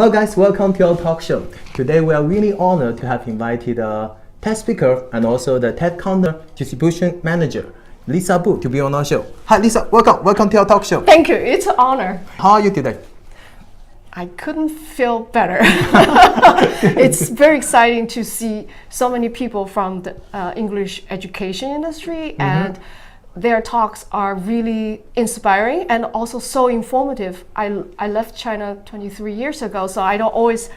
Hello guys, welcome to our talk show. Today we are really honored to have invited a TED speaker and also the TED content distribution manager, Lisa Bu, to be on our show. Hi Lisa, welcome to our talk show. Thank you, it's an honor. How are you today? I couldn't feel better. It's very exciting to see so many people from the English education industry, and their talks are really inspiring and also so informative. I left China 23 years ago, so I don't always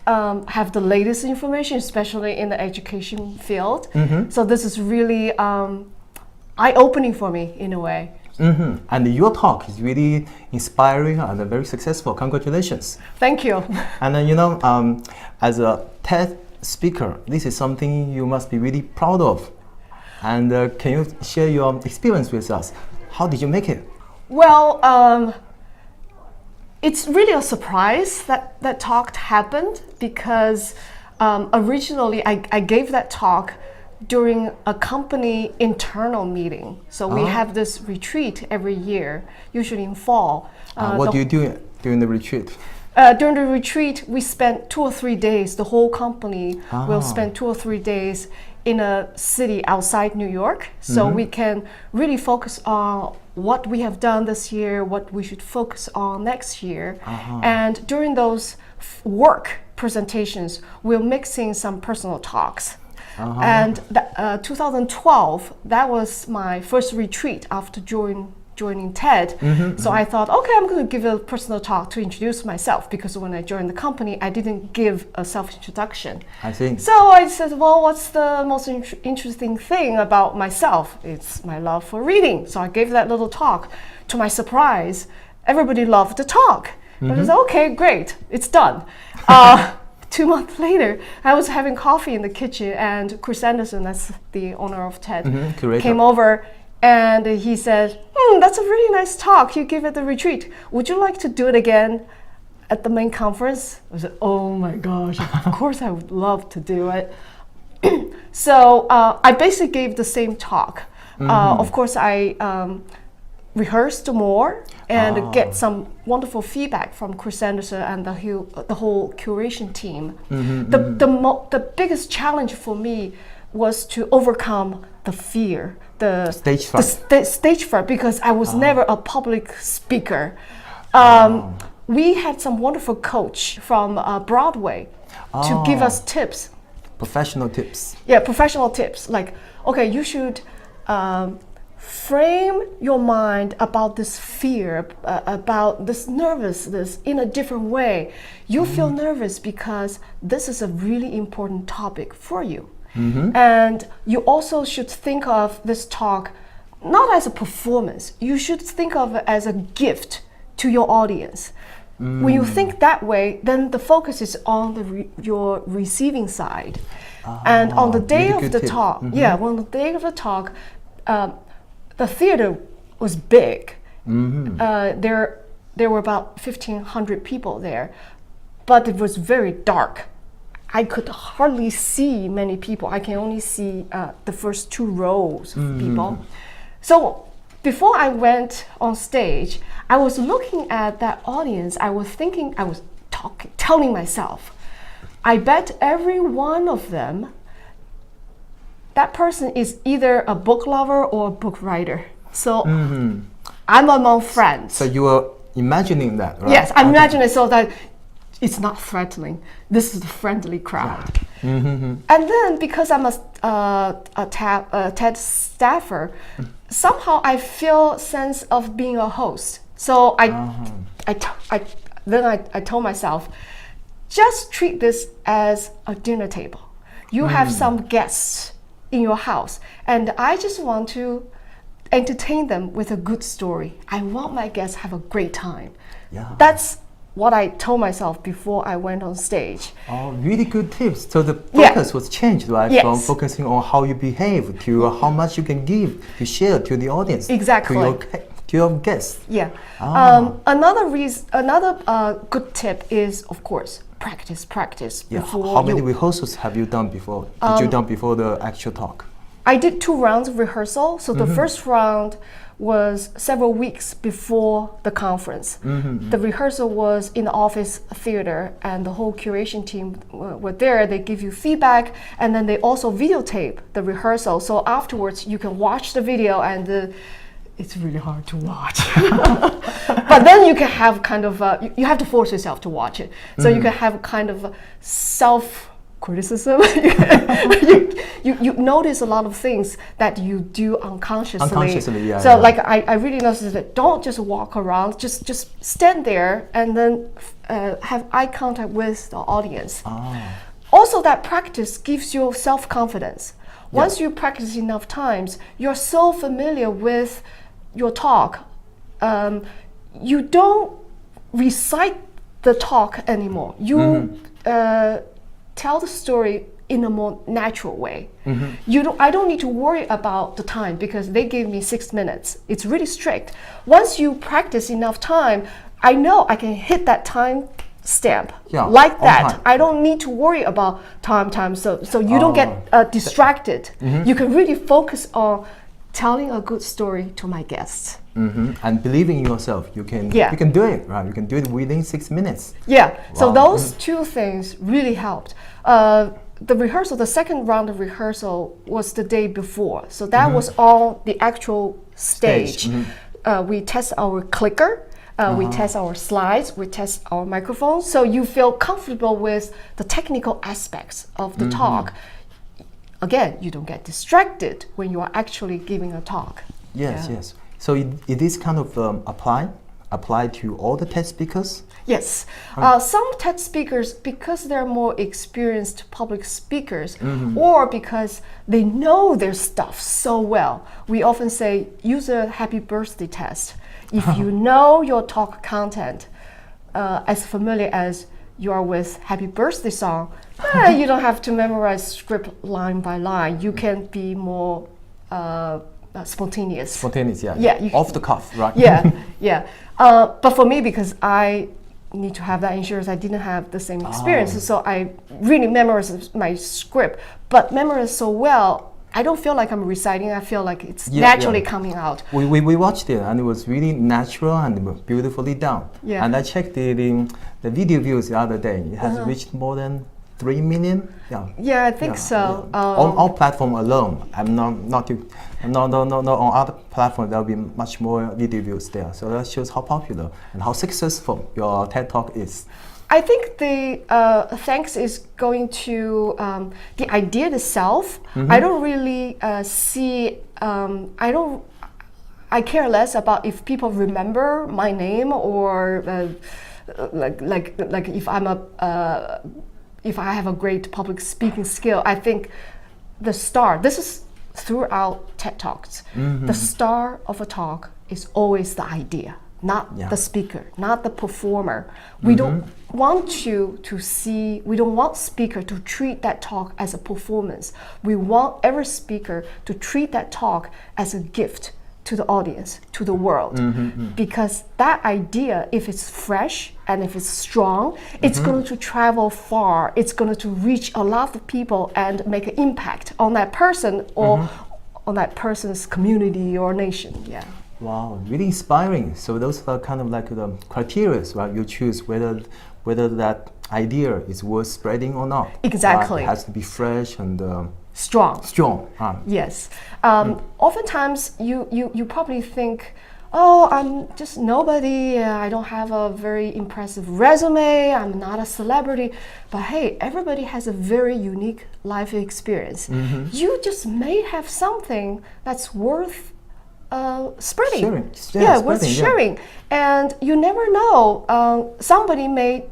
have the latest information, especially in the education field. So this is really eye-opening for me in a way. And your talk is really inspiring and very successful. Congratulations. Thank you. And then, as a TED speaker, this is something you must be really proud of. And can you share your experience with us? How did you make it? Well, it's really a surprise that that talk happened because originally I gave that talk during a company internal meeting. So we have this retreat every year, usually in fall. What do you do during the retreat? During the retreat, we spent 2 or 3 days. The whole company will spend 2 or 3 days in a city outside New York. So we can really focus on what we have done this year, what we should focus on next year. And during those work presentations, we're mixing some personal talks. And 2012, that was my first retreat after joining TED. So I thought, okay, I'm going to give a personal talk to introduce myself, because when I joined the company, I didn't give a self-introduction. I think. So I said, well, what's the most interesting thing about myself? It's my love for reading. So I gave that little talk. To my surprise, everybody loved the talk. I was okay, great, it's done. 2 months later, I was having coffee in the kitchen, and Chris Anderson, that's the owner of TED, came over, and he said, that's a really nice talk you give at the retreat. Would you like to do it again at the main conference? I said, oh my gosh, of course I would love to do it. So I basically gave the same talk. Of course, I rehearsed more and get some wonderful feedback from Chris Anderson and the whole curation team. The biggest challenge for me was to overcome the fear, the stage fright. Stage fright, because I was never a public speaker. We had some wonderful coach from Broadway to give us tips. Professional tips. Yeah, professional tips. Like, okay, you should frame your mind about this fear, about this nervousness in a different way. You feel nervous because this is a really important topic for you. And you also should think of this talk not as a performance. You should think of it as a gift to your audience. When you think that way, then the focus is on your receiving side. And on the day of the talk, on the day of the talk, the theater was big. There were about 1,500 people there, but it was very dark. I could hardly see many people. I can only see the first 2 rows of people. So before I went on stage, I was looking at that audience. I was thinking, I was telling myself, I bet every one of them, that person is either a book lover or a book writer. So I'm among friends. So you were imagining that, right? Yes, I'm imagining so that it's not threatening. This is a friendly crowd. And then because I'm a TED staffer, somehow I feel a sense of being a host. So I told myself, just treat this as a dinner table. You have some guests in your house, and I just want to entertain them with a good story. I want my guests to have a great time. That's what I told myself before I went on stage. Really good tips. So the focus was changed, right? From focusing on how you behave to how much you can give to share to the audience. Exactly. To your guests. Another good tip is, of course, practice. How many rehearsals have you done before? Did you done before the actual talk? I did 2 rounds of rehearsal. So the first round was several weeks before the conference. The rehearsal was in the office theater, and the whole curation team were there. They give you feedback, and then they also videotape the rehearsal. So afterwards, you can watch the video, and it's really hard to watch. But then you can have kind of, you have to force yourself to watch it. So you can have kind of self-criticism. you notice a lot of things that you do unconsciously. So like I really noticed that don't just walk around, just stand there and then have eye contact with the audience. Also, that practice gives you self-confidence. Once you practice enough times, you're so familiar with your talk. You don't recite the talk anymore. You tell the story in a more natural way. I don't need to worry about the time because they gave me 6 minutes. It's really strict. Once you practice enough time, I know I can hit that time stamp like that. I don't need to worry about time. So you don't get distracted. You can really focus on telling a good story to my guests. And believing in yourself, you can do it, right? You can do it within 6 minutes. Yeah. So those 2 things really helped. The rehearsal, the second round of rehearsal was the day before. So that was on the actual stage. We test our clicker. We test our slides, we test our microphones, so you feel comfortable with the technical aspects of the talk. Again, you don't get distracted when you are actually giving a talk. Yes. So it is kind of applied to all the TED speakers? Yes. Some TED speakers, because they're more experienced public speakers, or because they know their stuff so well, we often say, use a happy birthday test. If you know your talk content as familiar as you are with happy birthday song, you don't have to memorize script line by line. You can be more spontaneous. Off the cuff, right? But for me, because I need to have that insurance, I didn't have the same experience, so I really memorized my script, but memorized so well, I don't feel like I'm reciting. I feel like it's naturally coming out. We watched it, and it was really natural and beautifully done. And I checked the video views the other day. It has reached more than 3 million. I think so. On our platform alone, I'm not on other platforms. There will be much more video views there. So that shows how popular and how successful your TED Talk is. I think the thanks is going to the idea itself. I don't really see. I care less about if people remember my name or like if if I have a great public speaking skill. I think the star. This is throughout TED Talks. The star of a talk is always the idea, not the speaker, not the performer. We don't want you to see, we don't want speaker to treat that talk as a performance. We want every speaker to treat that talk as a gift to the audience, to the world. Because that idea, if it's fresh and if it's strong, it's going to travel far. It's going to reach a lot of people and make an impact on that person or on that person's community or nation. Wow, really inspiring. So those are kind of like the criteria, right? You choose whether that idea is worth spreading or not. Exactly. It has to be fresh and strong. Yes. Oftentimes you probably think, oh, I'm just nobody. I don't have a very impressive resume. I'm not a celebrity. But hey, everybody has a very unique life experience. You just may have something that's worth spreading. Worth sharing. And you never know, somebody may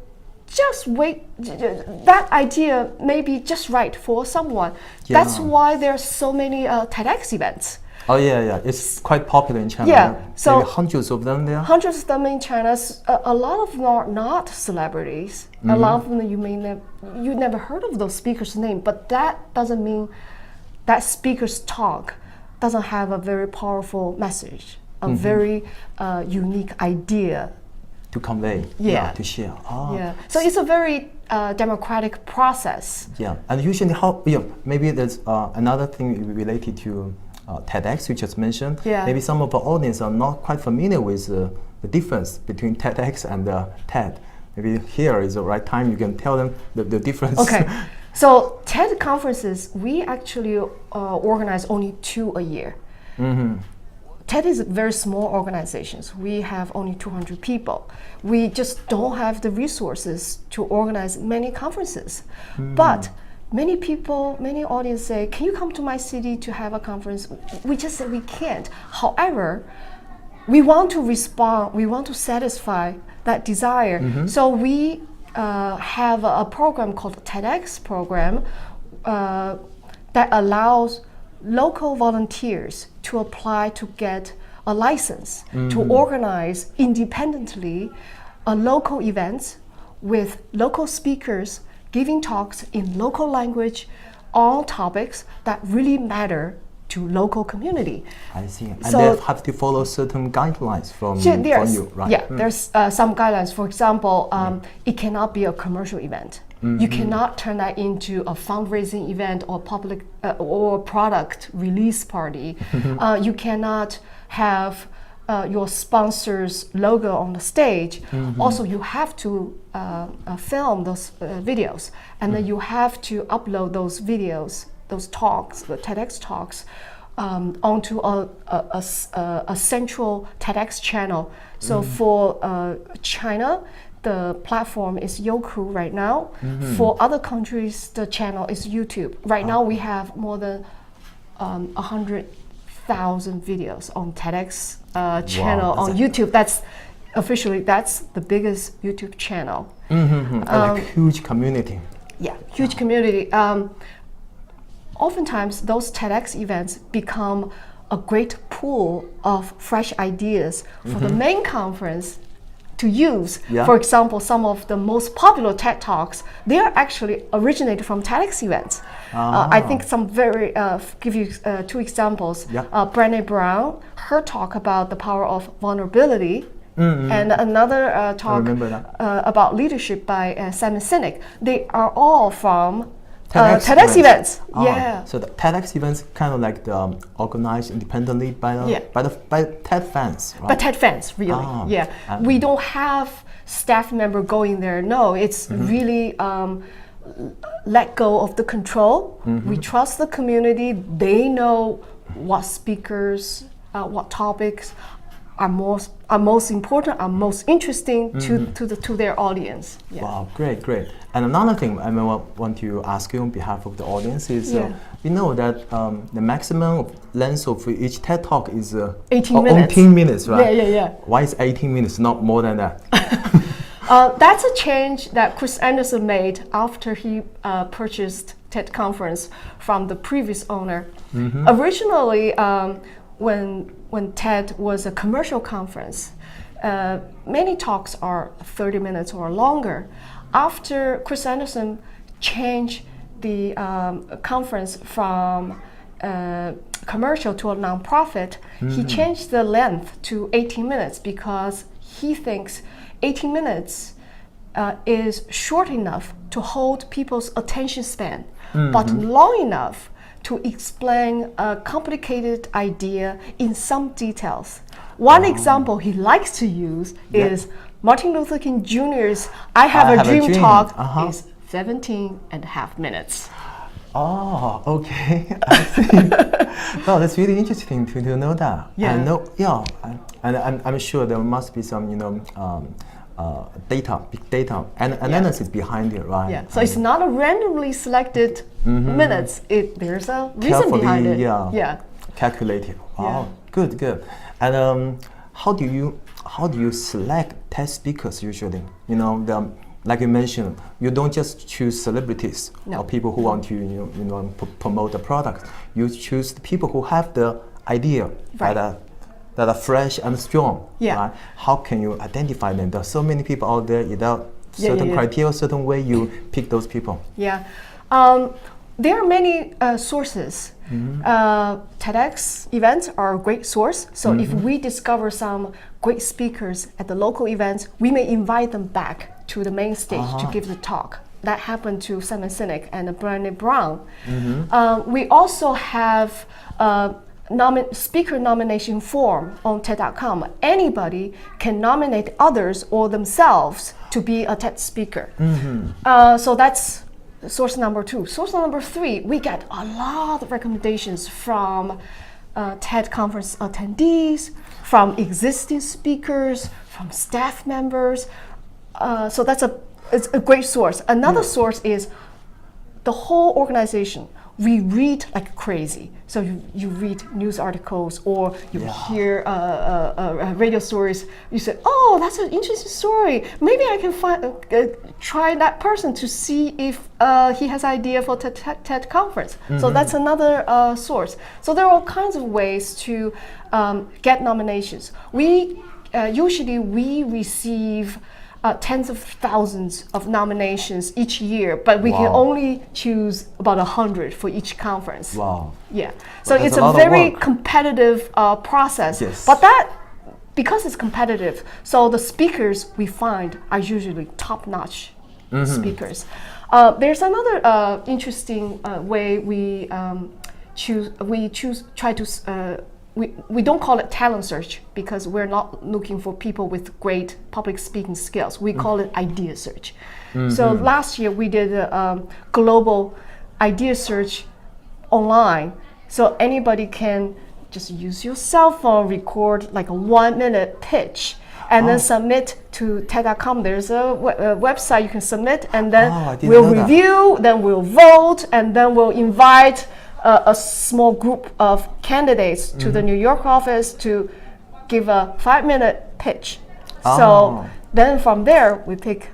just wait, that idea may be just right for someone. That's why there's so many TEDx events. It's quite popular in China. So maybe hundreds of them there. Hundreds of them in China. A lot of them are not celebrities. A lot of them you never heard of those speakers' name, but that doesn't mean that speaker's talk doesn't have a very powerful message, a very unique idea to convey, to share. So it's a very democratic process. Yeah, and usually maybe there's another thing related to TEDx you just mentioned. Yeah. Maybe some of the audience are not quite familiar with the difference between TEDx and TED. Maybe here is the right time you can tell them the difference. Okay, so TED conferences, we actually organize only 2 a year. TED is a very small organization. We have only 200 people. We just don't have the resources to organize many conferences. But many people, many audience say, can you come to my city to have a conference? We just say we can't. However, we want to respond, we want to satisfy that desire. So we have a program called the TEDx program that allows local volunteers to apply to get a license to organize independently a local events with local speakers giving talks in local language on topics that really matter to local community. I see. And So- they have to follow certain guidelines from There's, you, right? Yeah, there's some guidelines. For example, it cannot be a commercial event. You cannot turn that into a fundraising event or public or product release party. You cannot have your sponsor's logo on the stage. Also, you have to film those videos, and then you have to upload those videos, those talks, the TEDx talks, onto a central TEDx channel. So for China, the platform is Youku right now. For other countries, the channel is YouTube. Right now, we have more than 100,000 videos on TEDx channel Wow, on YouTube. That's officially the biggest YouTube channel. Like huge community. Yeah, huge community. Oftentimes, those TEDx events become a great pool of fresh ideas for the main conference to use. Yeah. For example, some of the most popular TED Talks, they are actually originated from TEDx events. I think some very, give you 2 examples. Yeah. Brené Brown, her talk about the power of vulnerability, and another talk remember that. about leadership by Simon Sinek. They are all from TEDx TEDx events. Oh, Yeah. So the TEDx events kind of like organized independently by by TED fans, right? But TED fans, really, Ah, yeah. We don't have staff member going there. No, it's really let go of the control. We trust the community. They know what speakers, what topics are most important, are most interesting to their audience. Yeah. Wow, great. And another thing I want to ask you on behalf of the audience is, we know that the maximum length of each TED Talk is 18 minutes. 18 minutes, right? Yeah. Why is 18 minutes, not more than that? That's a change that Chris Anderson made after he purchased TED Conference from the previous owner. Originally, when TED was a commercial conference, many talks are 30 minutes or longer. After Chris Anderson changed the conference from commercial to a nonprofit, he changed the length to 18 minutes because he thinks 18 minutes is short enough to hold people's attention span, but long enough to explain a complicated idea in some details. One example he likes to use is Martin Luther King Jr.'s I Have a Dream talk is 17 and a half minutes. Oh, okay. I see. Well, that's really interesting to know that. Yeah. I know, and I'm sure there must be some, big data and analysis behind it, right? Yeah. So it's not a randomly selected minutes. There's a reason behind it. Yeah. Calculated. Wow. Good. And how do you select TED speakers usually? Like you mentioned, you don't just choose celebrities or people who want to promote the product. You choose the people who have the idea that are fresh and strong. Yeah. Right? How can you identify them? There are so many people out there. Without certain criteria, certain way, you pick those people. Yeah. There are many sources. TEDx events are a great source. So if we discover some great speakers at the local events, we may invite them back to the main stage to give the talk. that happened to Simon Sinek and Brené Brown. We also have speaker nomination form on TED.com. Anybody can nominate others or themselves to be a TED speaker. So that's source number 2. Source number 3, we get a lot of recommendations from TED conference attendees, from existing speakers, from staff members. So it's a great source. Another source is the whole organization. We read like crazy. So you read news articles or you hear radio stories. You say, oh, that's an interesting story. Maybe I can try that person to see if he has idea for TED conference. So that's another source. So there are all kinds of ways to get nominations. Usually we receive tens of thousands of nominations each year, but we can only choose about 100 for each conference. Wow. Yeah. So it's a very competitive process. Yes. But that, because it's competitive, so the speakers we find are usually top-notch speakers. There's another interesting way we don't call it talent search because we're not looking for people with great public speaking skills. We call it idea search. So last year we did a global idea search online. So anybody can just use your cell phone, record like a 1-minute pitch, and then submit to TED.com. There's a website you can submit, and then we'll review, then we'll vote, and then we'll invite a small group of candidates to the New York office to give a 5-minute pitch. So then from there we pick.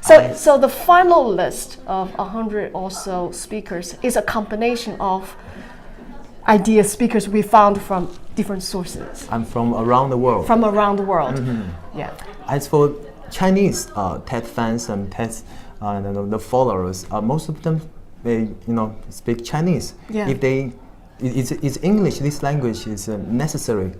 So the final list of 100 or so speakers is a combination of idea speakers we found from different sources. And from around the world. From around the world. Yeah. As for Chinese TED fans and TED the followers, most of them they speak Chinese. Yeah. If they, is English, this language is necessary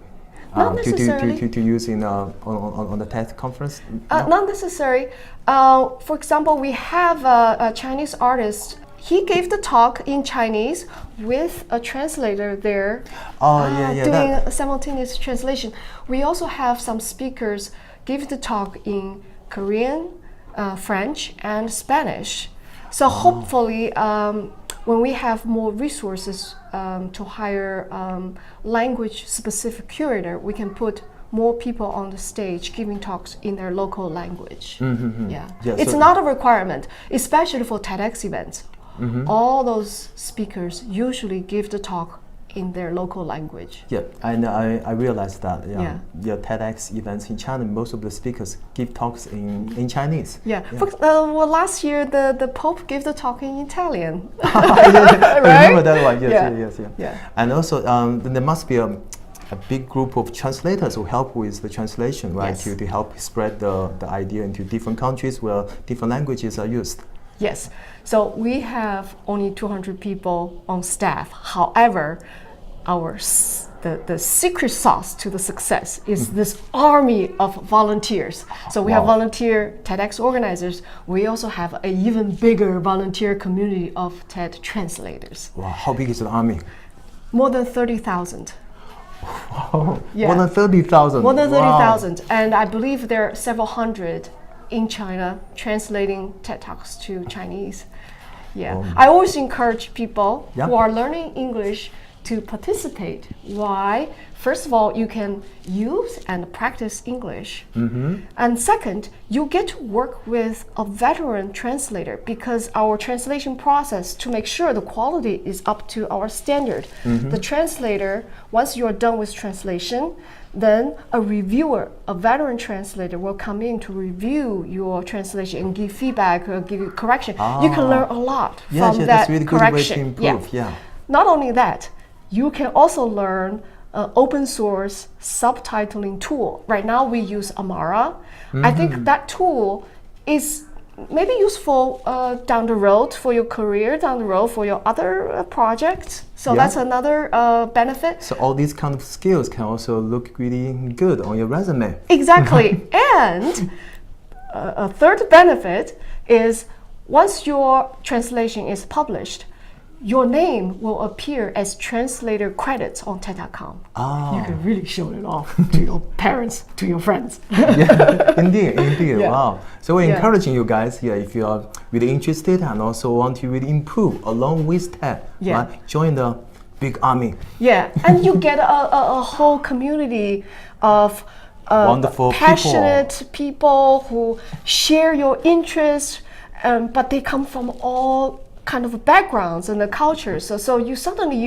Not necessarily. to use on the TED conference? Not necessary. For example, we have a Chinese artist. He gave the talk in Chinese with a translator there doing a simultaneous translation. We also have some speakers give the talk in Korean, French, and Spanish. So hopefully, when we have more resources to hire language-specific curator, we can put more people on the stage giving talks in their local language. It's not a requirement, especially for TEDx events. All those speakers usually give the talk in their local language. Yeah, and I realized that the TEDx events in China, most of the speakers give talks in Chinese. Well, last year the Pope gave the talk in Italian. I remember that one. Yes. And also there must be a big group of translators who help with the translation, right? Yes. To help spread the idea into different countries where different languages are used. Yes. So we have only 200 people on staff. However, the secret sauce to the success is this army of volunteers. So we have volunteer TEDx organizers. We also have an even bigger volunteer community of TED translators. Wow, how big is the army? More than 30,000. Wow. More than 30,000. More than 30,000. And I believe there are several hundred in China translating TED Talks to Chinese. I always encourage people who are learning English to participate. Why? First of all, you can use and practice English. And second, you get to work with a veteran translator because our translation process, to make sure the quality is up to our standard. The translator, once you're done with translation, then a reviewer, a veteran translator, will come in to review your translation and give feedback or give you correction. You can learn a lot from that that's really correction. Good way to improve. Not only that, you can also learn an open source subtitling tool. Right now we use Amara. I think that tool is maybe useful down the road for your career, down the road for your other projects. So that's another benefit. So all these kind of skills can also look really good on your resume. Exactly. And a third benefit is once your translation is published, your name will appear as translator credits on TED.com. Ah. You can really show it off to your parents, to your friends. Yeah, indeed. Yeah. Wow. So we're Yeah. encouraging you guys here, if you are really interested and also want to really improve along with TED, Yeah. right? Join the big army. Yeah, and you get a whole community of Wonderful passionate people who share your interests, but they come from all kind of backgrounds and the cultures. So you suddenly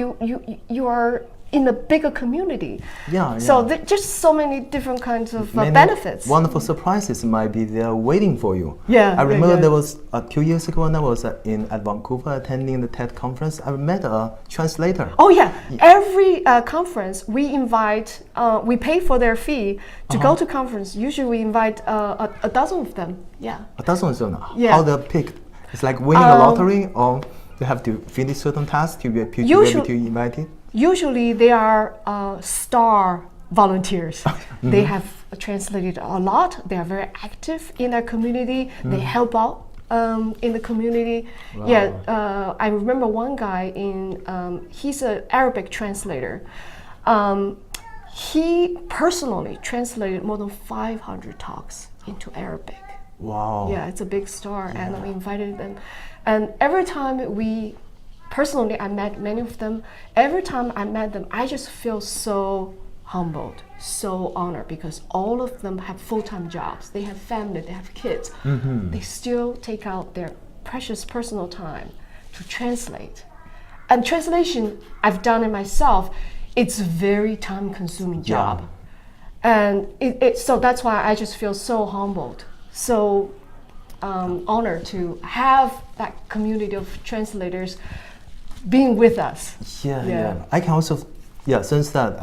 you are in a bigger community. Yeah. So just so many different kinds of Many benefits. wonderful surprises might be there waiting for you. Yeah, I remember yeah. there was 2 years ago when I was at Vancouver attending the TED conference. I met a translator. Oh yeah, every conference we invite, we pay for their fee to go to conference. Usually we invite a dozen of them. Yeah. A dozen of them. Yeah. How they're picked? It's like winning a lottery, or you have to finish certain tasks to be able to be invited? Usually they are star volunteers. They have translated a lot. They are very active in their community. They help out in the community. Wow. Yeah, I remember one guy he's an Arabic translator. He personally translated more than 500 talks into Arabic. Wow. Yeah, it's a big star, and we invited them. And every time personally, I met many of them. Every time I met them, I just feel so humbled, so honored, because all of them have full-time jobs. They have family, they have kids. They still take out their precious personal time to translate. And translation, I've done it myself. It's a very time-consuming job. And so that's why I just feel so humbled, so honored to have that community of translators being with us. Yeah. I can also, since that,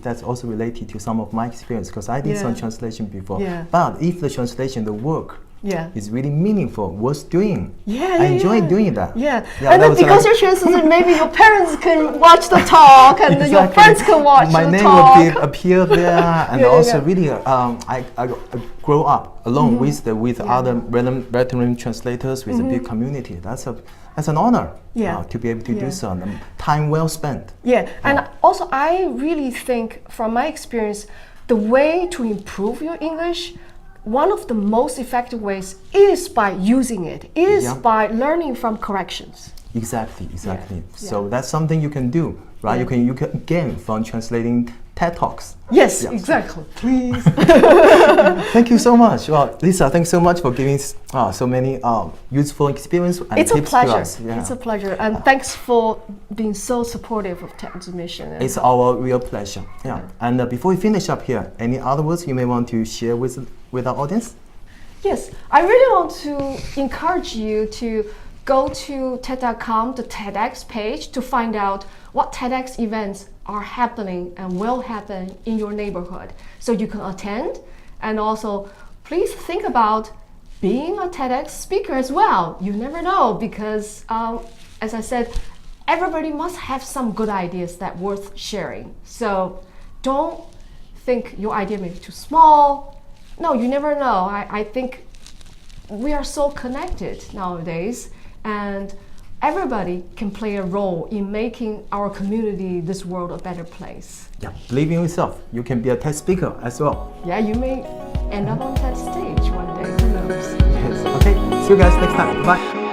that's also related to some of my experience, because I did some translation before. Yeah. But if the translation, the work, Yeah. is really meaningful, worth doing. Yeah, I enjoy doing that. Yeah, Yeah, and that then was because like- you're translating, maybe your parents can watch the talk, and then your Exactly. friends can watch My the name talk. will appear there, and Yeah, also yeah. really, I grow up along with other veteran translators with a big community. That's an honor. To be able to do so. And time well spent. Yeah, and also I really think, from my experience, the way to improve your English, one of the most effective ways is by using it, by learning from corrections. Exactly. Yeah. So that's something you can do, right? Yeah. You can gain from translating TED Talks. Yes, exactly. Please. Thank you so much. Well, Lisa, thanks so much for giving so many useful experience and It's a tips pleasure. to us. Yeah. It's a pleasure, and thanks for being so supportive of TED's mission. And It's our real pleasure. Yeah. And before we finish up here, any other words you may want to share with our audience? Yes, I really want to encourage you to go to TED.com, the TEDx page, to find out what TEDx events are happening and will happen in your neighborhood, so you can attend. And also, please think about being a TEDx speaker as well. You never know, because as I said, everybody must have some good ideas that worth sharing. So don't think your idea may be too small. No, you never know. I think we are so connected nowadays, and everybody can play a role in making our community, this world, a better place. Yeah. Believe in yourself. You can be a TED speaker as well. Yeah, you may end up on that stage one day. Who knows? Yes. Okay. See you guys next time. Bye.